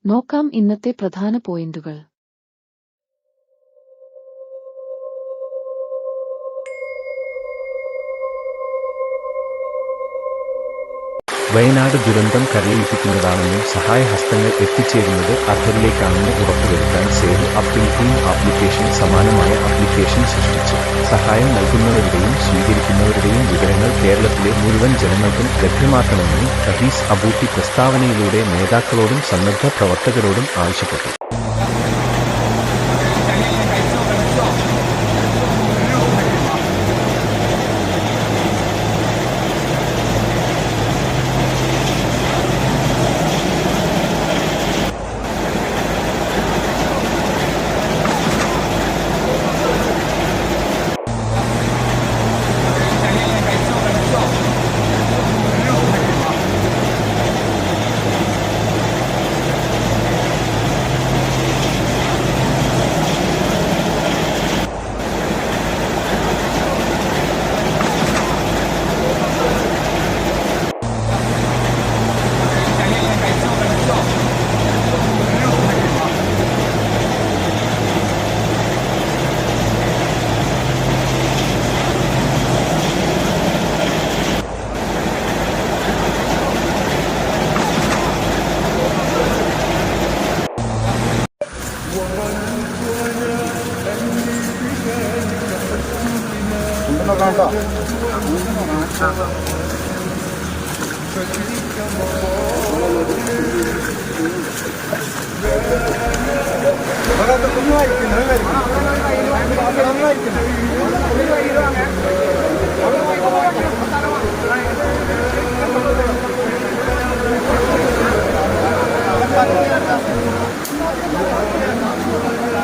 നോക്കാം ഇന്നത്തെ പ്രധാന പോയിന്റുകൾ. വയനാട് ദുരന്തം കരയിപ്പിക്കുന്നതാണെന്നും സഹായഹസ്തങ്ങൾ എത്തിച്ചേരുന്നത് അർഹരിലേക്കാണെന്ന് ഉറപ്പുവരുത്താൻ സേവ് അപ്പിൾ ടീം ആപ്ലിക്കേഷൻ സമാനമായ ആപ്ലിക്കേഷൻ സൃഷ്ടിച്ചു. സഹായം നൽകുന്നവരുടെയും സ്വീകരിക്കുന്നവരുടെയും വിവരങ്ങൾ കേരളത്തിലെ മുഴുവൻ ജനങ്ങൾക്കും ലഭ്യമാക്കണമെന്നും റഹീസ് അബൂട്ടി പ്രസ്താവനയിലൂടെ നേതാക്കളോടും സന്നദ്ധ പ്രവർത്തകരോടും ആവശ്യപ്പെട്ടു.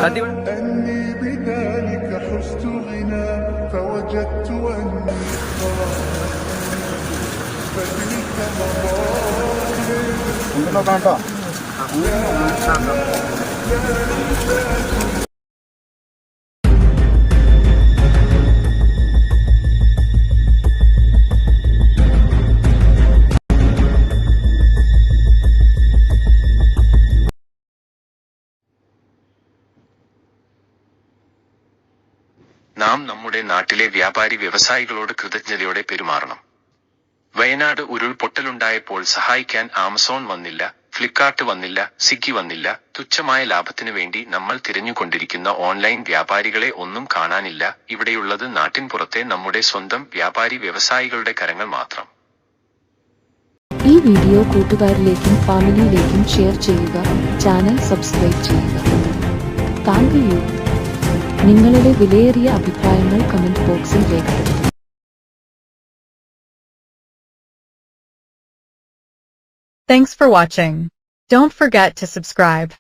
أني بذلك حزت غنى فوجدت أني فتلك مظاهر. നാം നമ്മുടെ നാട്ടിലെ വ്യാപാരി വ്യവസായികളോട് കൃതജ്ഞതയോടെ പെരുമാറണം. വയനാട് ഉരുൾപൊട്ടലുണ്ടായപ്പോൾ സഹായിക്കാൻ ആമസോൺ വന്നില്ല, ഫ്ലിപ്കാർട്ട് വന്നില്ല, സ്വിഗ്ഗി വന്നില്ല. തുച്ഛമായ ലാഭത്തിനു വേണ്ടി നമ്മൾ തിരഞ്ഞുകൊണ്ടിരിക്കുന്ന ഓൺലൈൻ വ്യാപാരികളെ ഒന്നും കാണാനില്ല. ഇവിടെയുള്ളത് നാട്ടിൻ പുറത്തെ നമ്മുടെ സ്വന്തം വ്യാപാരി വ്യവസായികളുടെ കരങ്ങൾ മാത്രം. ഈ വീഡിയോ കൂട്ടുകാരിലേക്കും ഫാമിലിയിലേക്കും ഷെയർ ചെയ്യുക. ചാനൽ സബ്സ്ക്രൈബ് ചെയ്യുക. Thank you. നിങ്ങളുടെ വിലയേറിയ അഭിപ്രായങ്ങൾ കമന്റ് ബോക്സിൽ രേഖപ്പെടുത്തുക. Thanks for watching. Don't forget to subscribe.